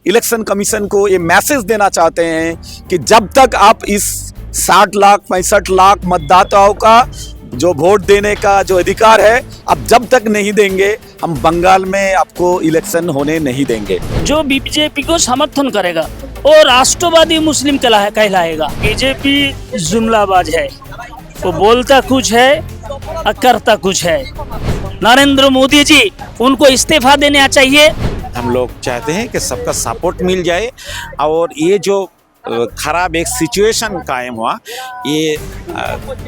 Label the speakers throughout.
Speaker 1: Election commission को ये message देना चाहते हैं कि जब तक आप इस 60 लाख 65 लाख मतदाताओं का जो वोट देने का जो अधिकार है अब जब तक नहीं देंगे, हम बंगाल में आपको इलेक्शन होने नहीं देंगे।
Speaker 2: जो बीजेपी को समर्थन करेगा वो राष्ट्रवादी मुस्लिम कहलाएगा। बीजेपी जुमलाबाज है, वो बोलता कुछ है और करता कुछ है। नरेंद्र मोदी जी उनको इस्तीफा देना चाहिए।
Speaker 3: हम लोग चाहते हैं कि सबका सपोर्ट मिल जाए और ये जो खराब एक सिचुएशन कायम हुआ, ये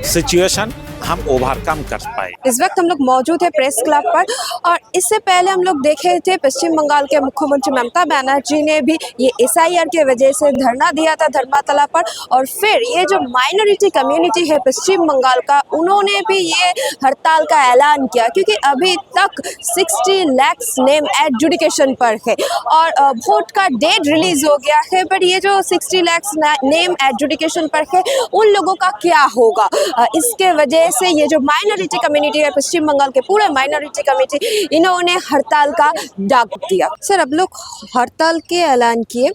Speaker 3: सिचुएशन हम ओवरकम कर पाए।
Speaker 4: इस वक्त हम लोग मौजूद है प्रेस क्लब पर और इससे पहले हम लोग देखे थे पश्चिम बंगाल के मुख्यमंत्री ममता बनर्जी ने भी ये SIR के वजह से धरना दिया था धर्मतला पर। और फिर ये जो माइनॉरिटी कम्युनिटी है पश्चिम बंगाल का, उन्होंने भी ये हड़ताल का ऐलान किया क्योंकि अभी तक 60 लाख नेम एडजुडिकेशन पर है और वोट का डेट रिलीज हो गया है। बट ये जो 60 लाख नेम एडजुडिकेशन पर है, उन लोगों का क्या होगा? इसके वजह से ये जो माइनॉरिटी कम्युनिटी है पश्चिम बंगाल के पूरे माइनॉरिटी कम्युनिटी, इन्होंने हड़ताल का डाक दिया। सर, अब लोग हड़ताल के ऐलान किए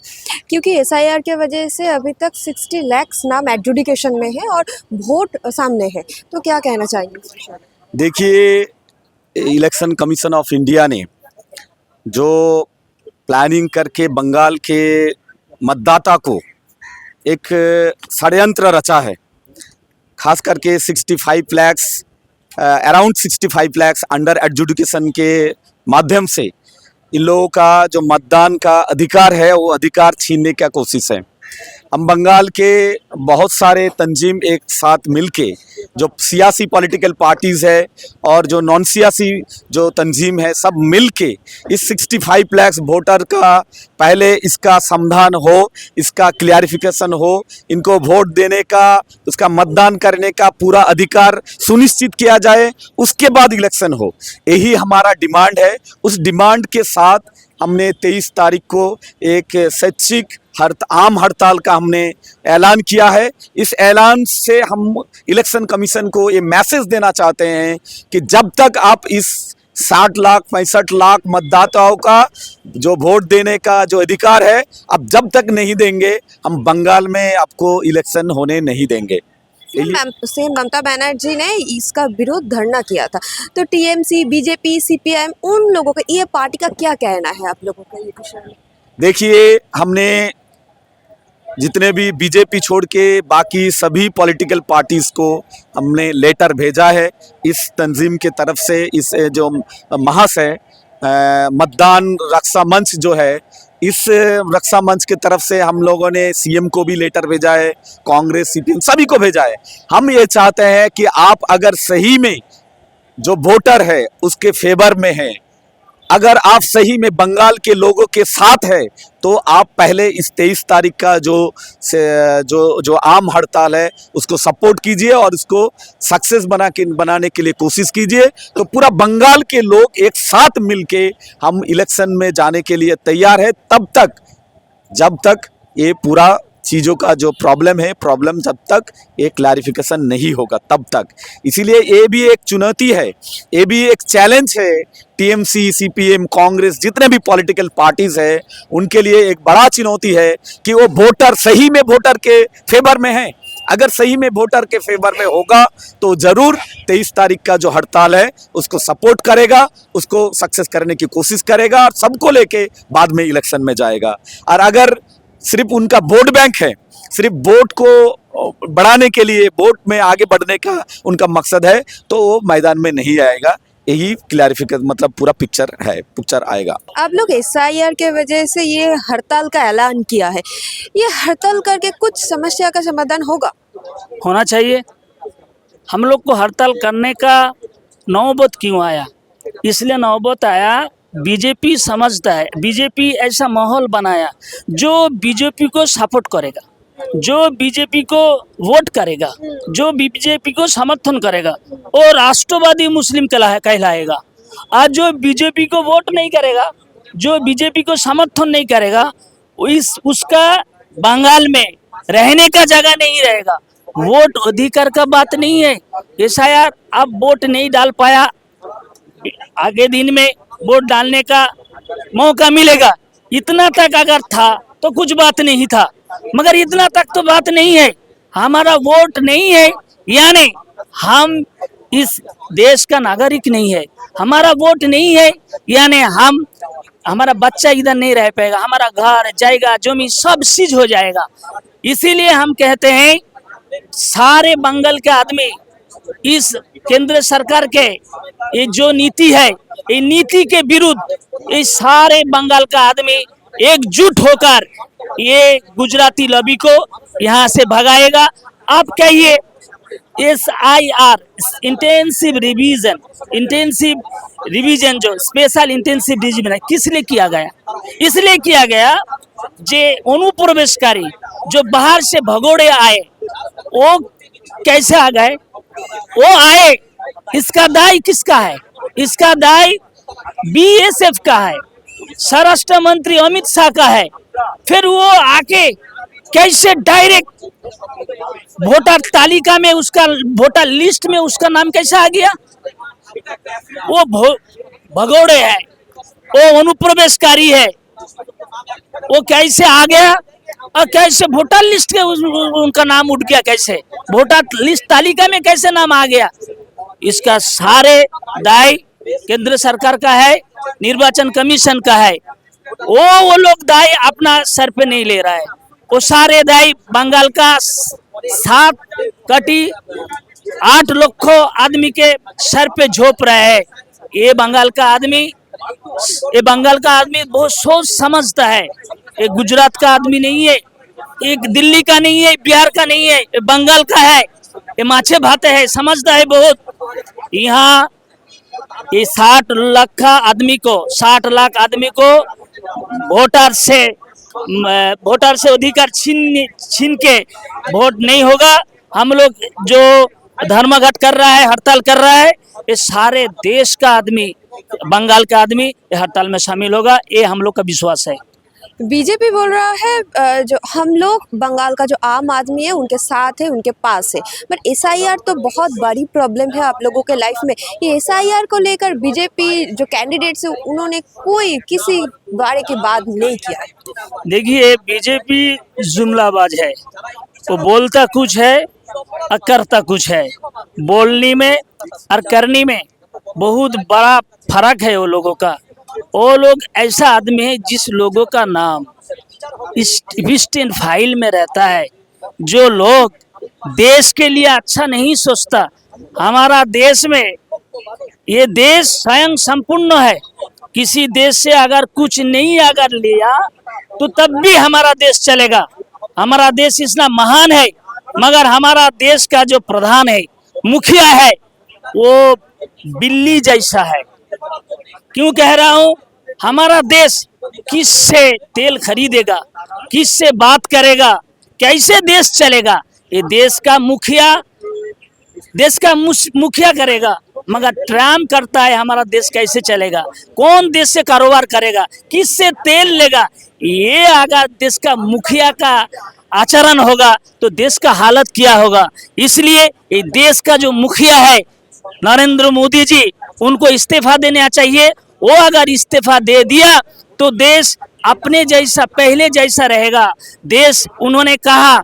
Speaker 4: क्योंकि SIR के वजह से अभी तक 60 लाख नाम एडजुडिकेशन में है और वोट सामने है, तो क्या कहना चाहिए?
Speaker 1: देखिए, इलेक्शन कमीशन ऑफ इंडिया ने जो प्लानिंग करके बंगाल के मतदाता को एक षड्यंत्र रचा है, खास करके 65 lakh around 65 lakh under adjudication के माध्यम से इन लोगों का जो मतदान का अधिकार है वो अधिकार छीनने की कोशिश है। हम बंगाल के बहुत सारे तंजीम एक साथ मिलके जो सियासी पॉलिटिकल पार्टीज़ है और जो नॉन सियासी जो तंजीम है, सब मिलके इस 65 लाख वोटर का पहले इसका समाधान हो, इसका क्लियरिफिकेशन हो, इनको वोट देने का, उसका मतदान करने का पूरा अधिकार सुनिश्चित किया जाए, उसके बाद इलेक्शन हो। यही हमारा डिमांड है। उस डिमांड के साथ हमने 23 तारीख को एक स्वैच्छिक आम हड़ताल का हमने ऐलान किया है। इस ऐलान से हम इलेक्शन कमीशन को ये मैसेज देना चाहते हैं कि जब तक आप इस 60 लाख 65 लाख मतदाताओं का जो वोट देने का जो अधिकार है अब जब तक नहीं देंगे, हम बंगाल में आपको इलेक्शन होने नहीं देंगे।
Speaker 4: सीएम ममता बनर्जी ने इसका विरोध धरना किया था, तो TMC, BJP, CPIM, उन लोगों का, ये पार्टी का क्या कहना है आप लोगों का ये विषय में?
Speaker 1: देखिए, हमने जितने भी बीजेपी छोड़ के बाकी सभी पॉलिटिकल पार्टीज़ को हमने लेटर भेजा है इस तंजीम के तरफ से। इस जो महास है मतदान रक्षा मंच जो है, इस रक्षा मंच के तरफ से हम लोगों ने CM को भी लेटर भेजा है, कांग्रेस, CPM सभी को भेजा है। हम ये चाहते हैं कि आप अगर सही में जो वोटर है उसके फेवर में है, अगर आप सही में बंगाल के लोगों के साथ है, तो आप पहले इस 23 तारीख का जो आम हड़ताल है उसको सपोर्ट कीजिए और उसको सक्सेस बनाने के लिए कोशिश कीजिए। तो पूरा बंगाल के लोग एक साथ मिलके हम इलेक्शन में जाने के लिए तैयार है, तब तक जब तक ये पूरा चीज़ों का जो प्रॉब्लम जब तक एक क्लैरिफिकेशन नहीं होगा तब तक। इसीलिए ये भी एक चुनौती है, ये भी एक चैलेंज है TMC, CPM, कांग्रेस, जितने भी पॉलिटिकल पार्टीज़ है, उनके लिए एक बड़ा चुनौती है कि वो वोटर सही में वोटर के फेवर में है। अगर सही में वोटर के फेवर में होगा तो ज़रूर 23 तारीख का जो हड़ताल है उसको सपोर्ट करेगा, उसको सक्सेस करने की कोशिश करेगा और सबको लेके बाद में इलेक्शन में जाएगा। और अगर सिर्फ उनका वोट बैंक है, सिर्फ वोट को बढ़ाने के लिए, वोट में आगे बढ़ने का उनका मकसद है, तो वो मैदान में नहीं आएगा। यही क्लैरिफिकेशन मतलब पूरा पिक्चर आएगा।
Speaker 4: आप लोग SIR के वजह से ये हड़ताल का ऐलान किया है, ये हड़ताल करके कुछ समस्या का समाधान होना
Speaker 2: चाहिए। हम लोग को हड़ताल करने का नौबत क्यों आया? इसलिए नौबत आया, बीजेपी समझता है, बीजेपी ऐसा माहौल बनाया जो बीजेपी को सपोर्ट करेगा, जो बीजेपी को वोट करेगा, जो बीजेपी को समर्थन करेगा, वो राष्ट्रवादी मुस्लिम कहलाएगा। आज जो बीजेपी को वोट नहीं करेगा, जो बीजेपी को समर्थन नहीं करेगा, उसका बंगाल में रहने का जगह नहीं रहेगा। वोट अधिकार का बात नहीं है। SIR अब वोट नहीं डाल पाया, आगे दिन में वोट डालने का मौका मिलेगा, इतना तक अगर था तो कुछ बात नहीं था, मगर इतना तक तो बात नहीं है। हमारा वोट नहीं है यानी हम इस देश का नागरिक नहीं है। हमारा वोट नहीं है यानी हमारा बच्चा इधर नहीं रह पाएगा, हमारा घर जाएगा जमीन सब चीज हो जाएगा। इसीलिए हम कहते हैं सारे बंगाल के आदमी इस केंद्र सरकार के ये जो नीति है, ये नीति के विरुद्ध ये सारे बंगाल का आदमी एकजुट होकर ये गुजराती लॉबी को यहाँ से भगाएगा। आप कहिए SIR इंटेंसिव रिवीजन जो स्पेशल इंटेंसिव रिवीजन है किस लिए किया गया? इसलिए किया गया जे अनुप्रवेशकारी जो बाहर से भगोड़े आए वो कैसे आ गए, वो आए, इसका दाय किसका है? इसका दाय BSF का है, स्वराष्ट्र मंत्री अमित शाह का है। फिर वो आके कैसे डायरेक्ट वोटर तालिका में उसका वोटर लिस्ट में उसका नाम कैसे आ गया? वो भगोड़े है, वो अनुप्रवेशकारी है, वो कैसे आ गया और कैसे वोटर लिस्ट के उनका नाम उठ गया, कैसे वोटर लिस्ट तालिका में कैसे नाम आ गया? इसका सारे दाय केंद्र सरकार का है, निर्वाचन कमीशन का है। वो लोग दाय अपना सर पे नहीं ले रहा है, वो सारे दाय बंगाल का 8 लाख आदमी के सर पे झोंप रहा है। ये बंगाल का आदमी बहुत सोच समझता है। ये गुजरात का आदमी नहीं है, एक दिल्ली का नहीं है, बिहार का नहीं है, ये बंगाल का है। ये माछे भाते है, समझता है बहुत। यहाँ ये 60 लाख आदमी को वोटर से अधिकार छीन के वोट नहीं होगा। हम लोग जो धर्मघट कर रहा है, हड़ताल कर रहा है, ये सारे देश का आदमी, बंगाल का आदमी ये हड़ताल में शामिल होगा, ये हम लोग का विश्वास है।
Speaker 4: बीजेपी बोल रहा है जो हम लोग बंगाल का जो आम आदमी है उनके साथ है, उनके पास है। बट SIR तो बहुत बड़ी प्रॉब्लम है आप लोगों के लाइफ में। ये SIR को लेकर बीजेपी जो कैंडिडेट्स है उन्होंने कोई किसी बारे की बात नहीं किया है।
Speaker 2: देखिए बीजेपी जुमलाबाज है, वो बोलता कुछ है और करता कुछ है। बोलने में और करने में बहुत बड़ा फर्क है वो लोगों का। वो लोग ऐसा आदमी है जिस लोगों का नाम स्टेन फाइल में रहता है, जो लोग देश के लिए अच्छा नहीं सोचता। हमारा देश में ये देश स्वयं संपूर्ण है, किसी देश से अगर कुछ नहीं अगर लिया तो तब भी हमारा देश चलेगा। हमारा देश इतना महान है, मगर हमारा देश का जो प्रधान है, मुखिया है, वो बिल्ली जैसा है। क्यों कह रहा हूँ? हमारा देश किससे तेल खरीदेगा, किससे बात करेगा, कैसे देश चलेगा? ये देश का मुखिया करेगा, मगर ट्रम्प करता है, हमारा देश कैसे चलेगा? कौन देश से कारोबार करेगा, किससे तेल लेगा? ये अगर देश का मुखिया का आचरण होगा तो देश का हालत क्या होगा? इसलिए ये देश का जो मुखिया है नरेंद्र मोदी जी, उनको इस्तीफा देना चाहिए। वो अगर इस्तीफा दे दिया तो देश अपने जैसा पहले जैसा रहेगा। देश उन्होंने कहा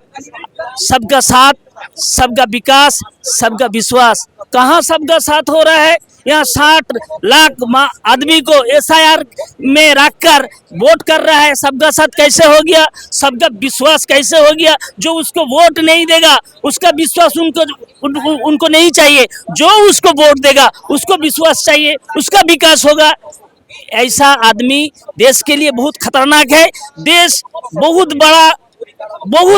Speaker 2: सबका साथ, सबका विकास, सबका विश्वास। कहाँ सबका साथ हो रहा है? यहाँ 60 लाख आदमी को SIR में रखकर वोट कर रहा है। सबका साथ कैसे हो गया? सबका विश्वास कैसे हो गया? जो उसको वोट नहीं देगा उसका विश्वास उनको नहीं चाहिए, जो उसको वोट देगा उसको विश्वास चाहिए, उसका विकास होगा। ऐसा आदमी देश के लिए बहुत खतरनाक है। देश बहुत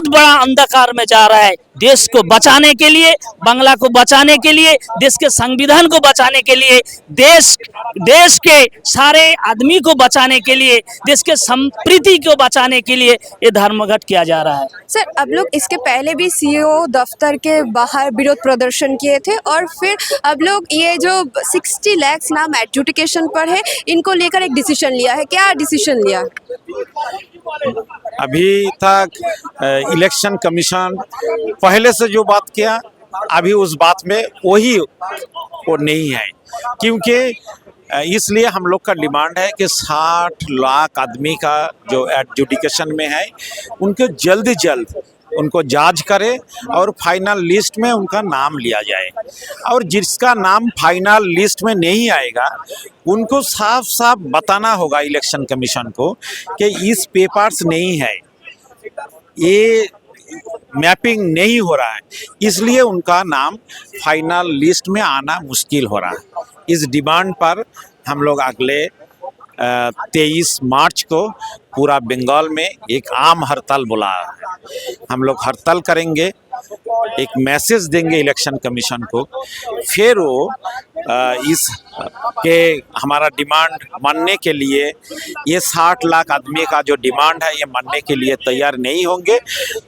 Speaker 2: बड़ा अंधकार में जा रहा है। देश को बचाने के लिए, बांग्ला को बचाने के लिए, देश के संविधान को बचाने के लिए, देश के सारे आदमी को बचाने के लिए, देश के संस्कृति को बचाने के लिए ये धर्मघट किया जा रहा है।
Speaker 4: सर, अब लोग इसके पहले भी CEO दफ्तर के बाहर विरोध प्रदर्शन किए थे और फिर अब लोग ये जो 60 लाख नाम एडजुडिकेशन पर है, इनको लेकर एक डिसीजन लिया है। क्या डिसीजन लिया?
Speaker 3: अभी तक इलेक्शन कमीशन पहले से जो बात किया, अभी उस बात में वो नहीं है, क्योंकि इसलिए हम लोग का डिमांड है कि 60 लाख आदमी का जो एडजुडिकेशन में है उनको जल्द जल्द उनको जांच करे और फाइनल लिस्ट में उनका नाम लिया जाए। और जिसका नाम फाइनल लिस्ट में नहीं आएगा उनको साफ साफ बताना होगा इलेक्शन कमीशन को कि इस पेपर्स नहीं है, ये मैपिंग नहीं हो रहा है, इसलिए उनका नाम फाइनल लिस्ट में आना मुश्किल हो रहा है। इस डिमांड पर हम लोग अगले 23 मार्च को पूरा बंगाल में एक आम हड़ताल बुलाया है। हम लोग हड़ताल करेंगे, एक मैसेज देंगे इलेक्शन कमीशन को, फिर वो इस के हमारा डिमांड मानने के लिए, ये 60 लाख आदमी का जो डिमांड है ये मानने के लिए तैयार नहीं होंगे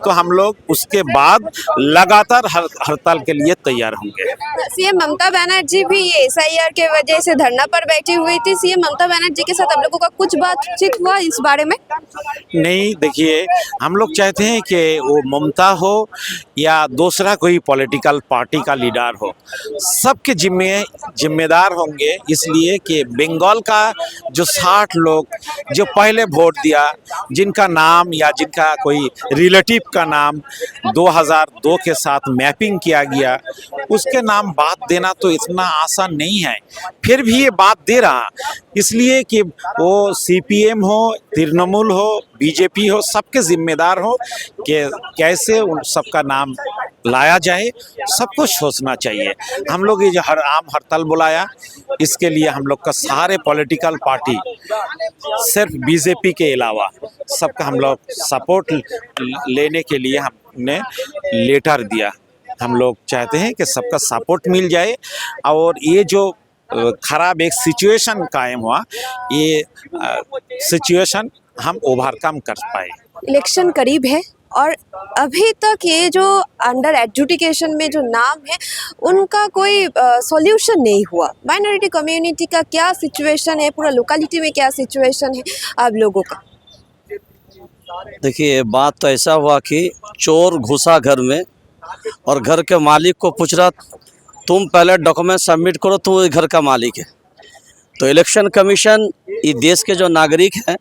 Speaker 3: तो हम लोग उसके बाद लगातार हड़ताल के लिए तैयार होंगे।
Speaker 4: सीएम ममता बनर्जी भी ये एसआईआर के वजह से धरना पर बैठी हुई थी। सीएम ममता बनर्जी के साथ आप लोगों का कुछ बातचीत हुआ इस बारे में?
Speaker 3: नहीं, देखिए, हम लोग चाहते हैं कि वो ममता हो या दूसरा कोई पॉलिटिकल पार्टी का लीडर हो, सबके जिम्मेदार होंगे, इसलिए कि बंगाल का जो 60 लोग जो पहले वोट दिया, जिनका नाम या जिनका कोई रिलेटिव का नाम 2002 के साथ मैपिंग किया गया, उसके नाम बात देना तो इतना आसान नहीं है। फिर भी ये बात दे रहा, इसलिए कि वो सीपीएम हो, तृणमूल हो, बीजेपी हो, सबके जिम्मेदार हो कि कैसे उन सबका नाम लाया जाए, सबको सोचना चाहिए। हम लोग ये जो आम हड़ताल बुलाया, इसके लिए हम लोग का सारे पॉलिटिकल पार्टी, सिर्फ बीजेपी के अलावा सबका हम लोग सपोर्ट लेने के लिए हमने लेटर दिया। हम लोग चाहते हैं कि सबका सपोर्ट मिल जाए और ये जो खराब एक सिचुएशन कायम हुआ, ये सिचुएशन हम ओवरकम कर पाए।
Speaker 4: इलेक्शन करीब है और अभी तक ये जो अंडर एडजुडिकेशन में जो नाम है उनका कोई सॉल्यूशन नहीं हुआ। माइनॉरिटी कम्युनिटी का क्या सिचुएशन है, पूरा लोकेलिटी में क्या सिचुएशन है आप लोगों का?
Speaker 5: देखिए, बात तो ऐसा हुआ कि चोर घुसा घर में और घर के मालिक को पूछ रहा, तुम पहले डॉक्यूमेंट सबमिट करो, तुम घर का मालिक है। तो इलेक्शन कमीशन ये देश के जो नागरिक हैं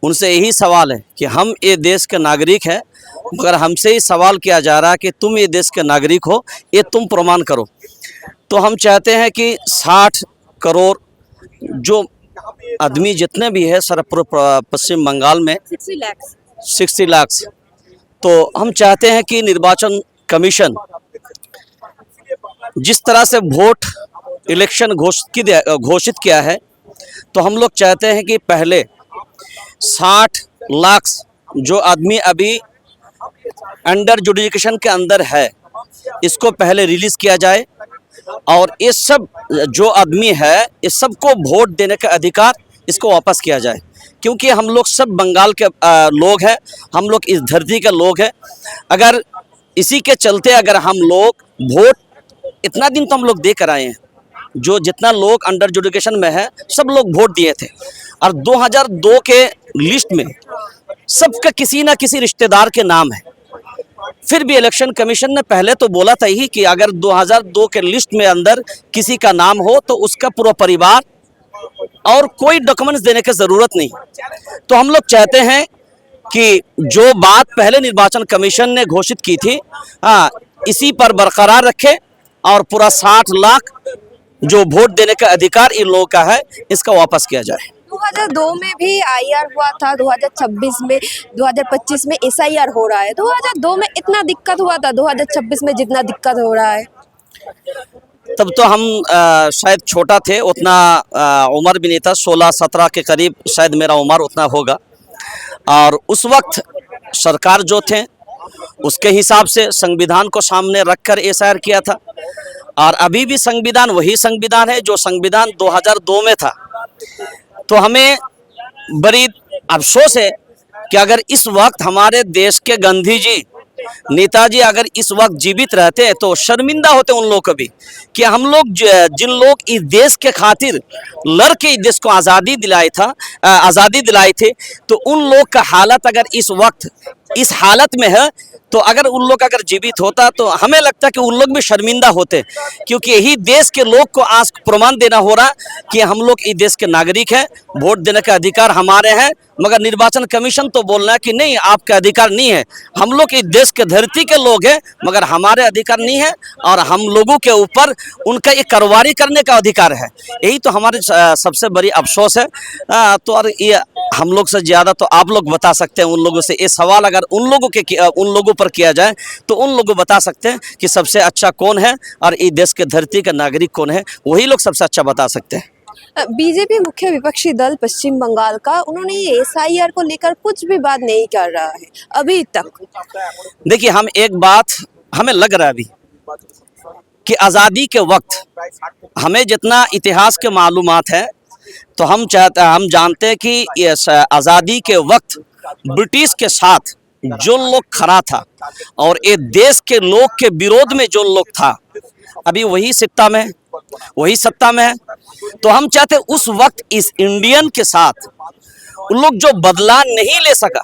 Speaker 5: उनसे यही सवाल है कि हम ये देश के नागरिक हैं, मगर हमसे ही सवाल किया जा रहा है कि तुम ये देश के नागरिक हो, ये तुम प्रमाण करो। तो हम चाहते हैं कि 60 करोड़ जो आदमी जितने भी है सर पश्चिम बंगाल में 60 लाख, तो हम चाहते हैं कि निर्वाचन कमीशन जिस तरह से वोट इलेक्शन घोषित किया है, तो हम लोग चाहते हैं कि पहले 60 लाख जो आदमी अभी अंडर जुडिशिकेशन के अंदर है, इसको पहले रिलीज किया जाए और ये सब जो आदमी है इस सबको वोट देने का अधिकार इसको वापस किया जाए, क्योंकि हम लोग सब बंगाल के लोग हैं, हम लोग इस धरती के लोग हैं। अगर इसी के चलते अगर हम लोग वोट इतना दिन तो हम लोग दे कर आए हैं, जो जितना लोग अंडर जुडिशिकेशन में है सब लोग वोट दिए थे, और 2002 के लिस्ट में सबका किसी ना किसी रिश्तेदार के नाम है। फिर भी इलेक्शन कमीशन ने पहले तो बोला था ही कि अगर 2002 के लिस्ट में अंदर किसी का नाम हो तो उसका पूरा परिवार और कोई डॉक्यूमेंट्स देने की ज़रूरत नहीं। तो हम लोग चाहते हैं कि जो बात पहले निर्वाचन कमीशन ने घोषित की थी, इसी पर बरकरार रखे और पूरा 60 लाख जो वोट देने का अधिकार इन लोगों का है इसका वापस किया जाए।
Speaker 4: 2002 में भी आईआर हुआ था, 2026 में 2025 में एसआईआर हो रहा है। 2002 में इतना दिक्कत हुआ था, 2026 में जितना दिक्कत हो रहा है।
Speaker 5: तब तो हम शायद छोटा थे, उतना उम्र भी नहीं था, 16-17 के करीब शायद मेरा उम्र उतना होगा। और उस वक्त सरकार जो थे उसके हिसाब से संविधान को सामने रखकर एसआईआर किया था, और अभी भी संविधान वही संविधान है जो संविधान 2002 में था। तो हमें बड़ी अफसोस है कि अगर इस वक्त हमारे देश के गांधी जी, नेताजी अगर इस वक्त जीवित रहते तो शर्मिंदा होते उन लोग को भी कि हम लोग जिन लोग इस देश के खातिर लड़ के इस देश को आज़ादी दिलाई थे, तो उन लोग का हालत अगर इस वक्त इस हालत में है, तो अगर उन लोग अगर जीवित होता तो हमें लगता कि उन लोग भी शर्मिंदा होते, क्योंकि यही देश के लोग को आज प्रमाण देना हो रहा कि हम लोग इस देश के नागरिक हैं, वोट देने का अधिकार हमारे हैं, मगर निर्वाचन कमीशन तो बोल रहा है कि नहीं, आपका अधिकार नहीं है। हम लोग इस देश के धरती के लोग हैं, मगर हमारे अधिकार नहीं है, और हम लोगों के ऊपर उनका ये कार्रवाई करने का अधिकार है। यही तो हमारे सबसे बड़ी अफसोस है। तो और ये हम लोग से ज़्यादा तो आप लोग बता सकते हैं उन लोगों से। ये सवाल अगर उन लोगों पर किया जाए तो उन लोग बता सकते हैं कि सबसे अच्छा कौन है और इस देश के धरती का नागरिक कौन है, वही लोग सबसे अच्छा बता सकते हैं।
Speaker 4: बीजेपी मुख्य विपक्षी दल पश्चिम बंगाल का, उन्होंने ये एसआईआर को लेकर कुछ भी बात नहीं कर रहा है अभी तक।
Speaker 5: देखिए, हम एक बात हमें लग रहा है अभी कि आज़ादी के वक्त हमें जितना इतिहास के मालूमात है, तो हम जानते हैं कि आज़ादी के वक्त ब्रिटिश के साथ जो लोग खड़ा था और ये देश के लोग के विरोध में जो लोग था, अभी वही सत्ता में है। तो हम चाहते उस वक्त इस इंडियन के साथ उन लोग जो बदला नहीं ले सका,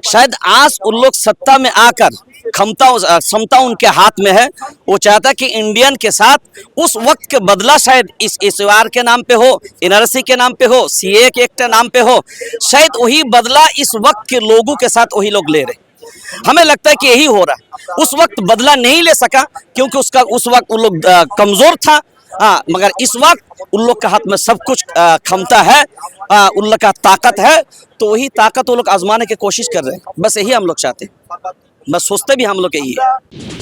Speaker 5: शायद आज उन लोग सत्ता में आकर क्षमता उनके हाथ में है। वो चाहता कि इंडियन के साथ उस वक्त के बदला शायद इस एसआईआर के नाम पे हो, एनआरसी के नाम पे हो, सीए के एक्ट के नाम पे हो, शायद वही बदला इस वक्त के लोगों के साथ वही लोग ले रहे। हमें लगता है कि यही हो रहा है। उस वक्त बदला नहीं ले सका क्योंकि उस वक्त उन लोग कमजोर था। मगर इस वक्त उन लोग के हाथ में सब कुछ क्षमता है, उन लोग का ताकत है, तो वही ताकत वो लोग आजमाने की कोशिश कर रहे हैं। बस यही हम लोग चाहते हैं, बस सोचते भी हम लोग यही है।